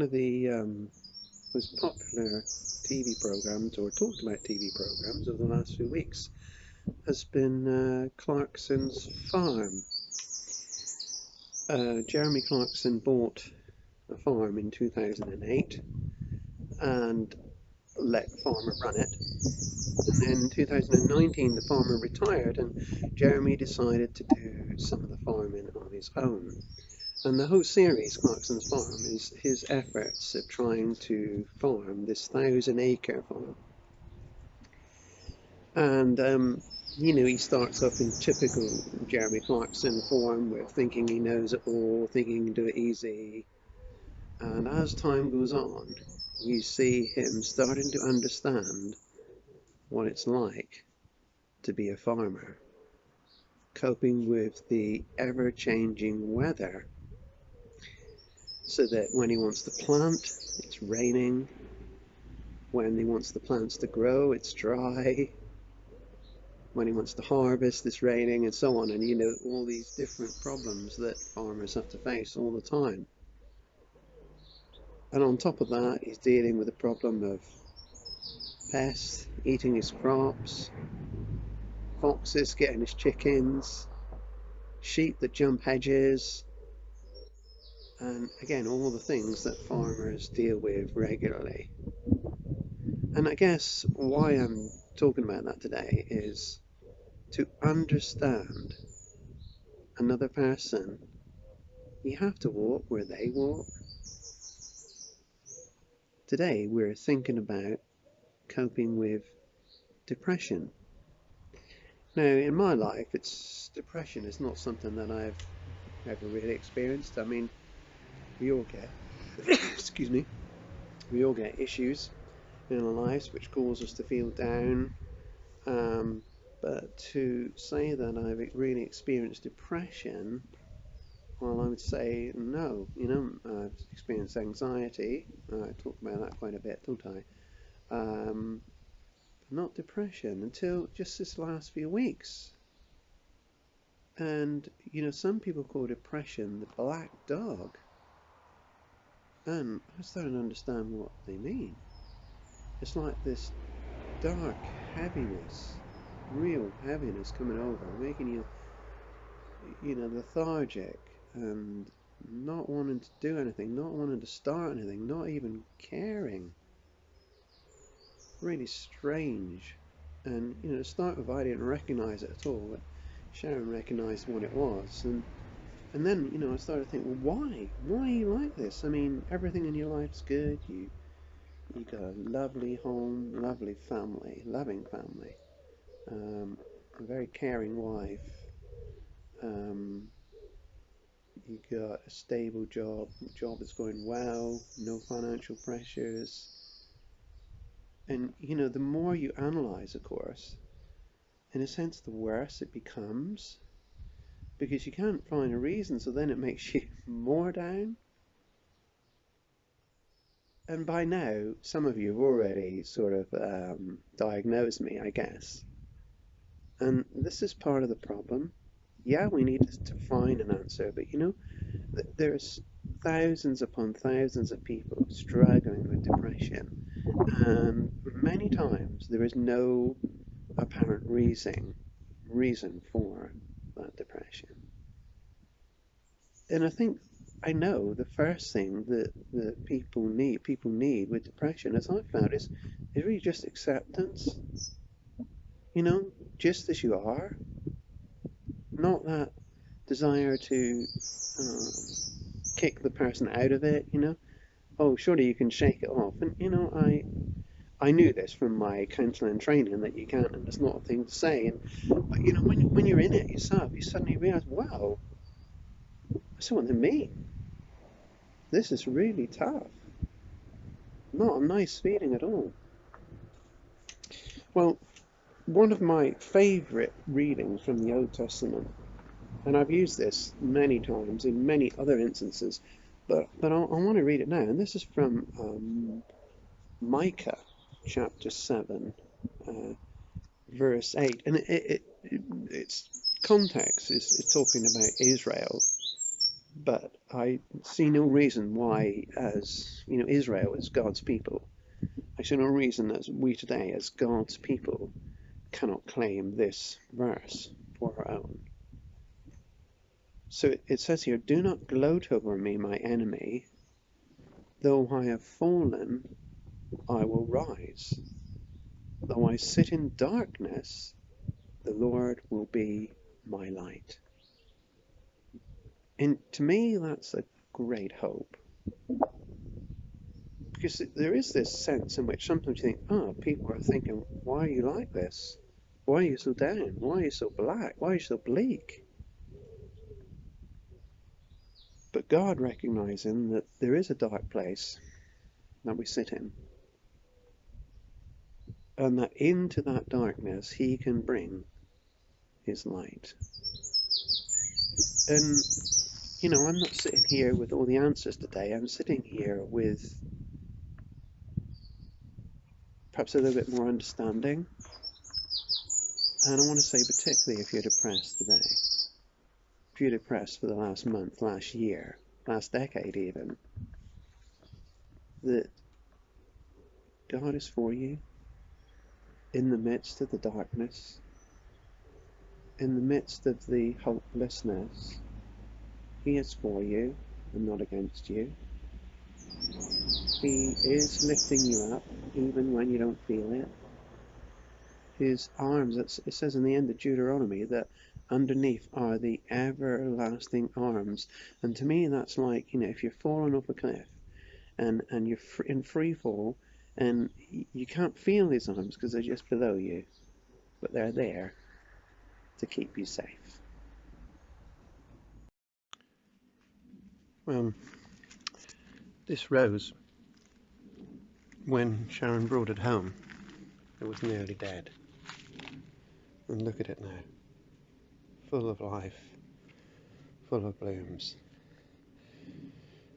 one of the most popular TV programs, or talked about TV programs, over the last few weeks has been Clarkson's farm. Jeremy Clarkson bought a farm in 2008 and let the farmer run it. And then in 2019, the farmer retired, and Jeremy decided to do some of the farming on his own. And the whole series, Clarkson's Farm, is his efforts at trying to farm this 1,000-acre farm. And, he starts off in typical Jeremy Clarkson form, with thinking he knows it all, thinking he can do it easy. And as time goes on, you see him starting to understand what it's like to be a farmer, coping with the ever-changing weather, so that when he wants to plant, it's raining. When he wants the plants to grow, it's dry. When he wants to harvest, it's raining, and so on. And all these different problems that farmers have to face all the time. And on top of that, he's dealing with the problem of pests eating his crops, foxes getting his chickens, sheep that jump hedges, and again, all the things that farmers deal with regularly. And I guess why I'm talking about that today is to understand another person. You have to walk where they walk. Today we're thinking about coping with depression. Now, in my life, depression is not something that I've ever really experienced. I mean, we all get excuse me, we all get issues in our lives which cause us to feel down, but to say that I've really experienced depression, well, I would say no. I've experienced anxiety. I talk about that quite a bit, don't I? Not depression until just this last few weeks. And some people call depression the black dog, and I started to understand what they mean. It's like this dark heaviness, real heaviness coming over, making you, lethargic and not wanting to do anything, not wanting to start anything, not even caring. Really strange. And to start with, I didn't recognize it at all, but Sharon recognized what it was, and then I started to think, well, why are you like this? I mean, everything in your life's good. You got a lovely home, lovely family, loving family, a very caring wife. You got a stable job that's going well, no financial pressures. And the more you analyze, of course, in a sense, the worse it becomes, because you can't find a reason, so then it makes you more down. And by now, some of you have already sort of diagnosed me, I guess. And this is part of the problem. Yeah, we need to find an answer, but there's thousands upon thousands of people struggling with depression, and many times there is no apparent reason for that depression. And I know the first thing that people need with depression, as I've found, is really just acceptance. Just as you are, not that desire to kick the person out of it. Oh, surely you can shake it off. And I knew this from my counselling training, that you can't, and it's not a thing to say. But when you're in it yourself, you suddenly realise, wow, that's what they mean. This is really tough. Not a nice feeling at all. Well, one of my favourite readings from the Old Testament, and I've used this many times in many other instances, but I want to read it now. And this is from Micah chapter 7, verse 8. And its context is talking about Israel But I see no reason why, as Israel is God's people, I see no reason that we today, as God's people, cannot claim this verse for our own. So it says here, "Do not gloat over me, my enemy. Though I have fallen, I will rise. Though I sit in darkness, the Lord will be my light." And to me, that's a great hope. Because there is this sense in which sometimes you think, oh, people are thinking, why are you like this? Why are you so down? Why are you so black? Why are you so bleak? But God recognizing that there is a dark place that we sit in, and that into that darkness He can bring His light. And, I'm not sitting here with all the answers today. I'm sitting here with perhaps a little bit more understanding. And I want to say, particularly if you're depressed today, if you're depressed for the last month, last year, last decade even, that God is for you in the midst of the darkness, in the midst of the hopelessness. He is for you and not against you. He is lifting you up even when you don't feel it. His arms, it says in the end of Deuteronomy that underneath are the everlasting arms. And to me, that's like, if you're falling off a cliff and you're in free fall and you can't feel his arms because they're just below you, but they're there to keep you safe. Well, this rose, when Sharon brought it home, it was nearly dead. And look at it now, full of life, full of blooms.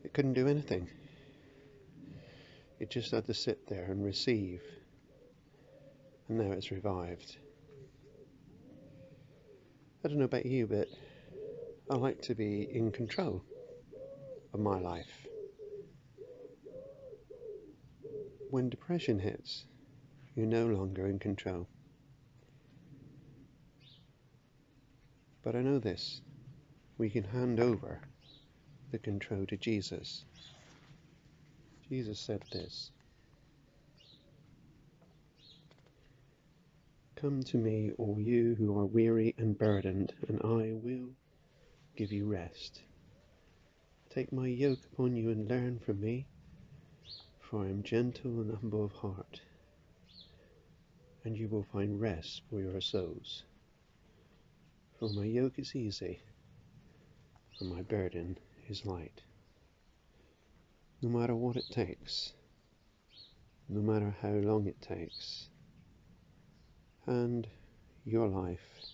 It couldn't do anything. It just had to sit there and receive. And now it's revived. I don't know about you, but I like to be in control of my life. When depression hits, you're no longer in control. But I know this, we can hand over the control to Jesus. Jesus said this, "Come to me, all you who are weary and burdened, and I will give you rest. Take my yoke upon you and learn from me, for I am gentle and humble of heart, and you will find rest for your souls. For my yoke is easy, and my burden is light." No matter what it takes, no matter how long it takes, hand your life,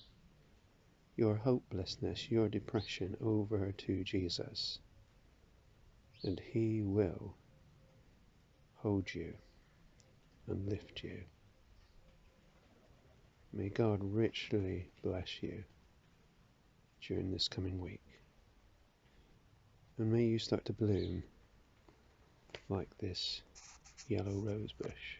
your hopelessness, your depression over to Jesus, and He will hold you and lift you. May God richly bless you during this coming week, and may you start to bloom like this yellow rose bush.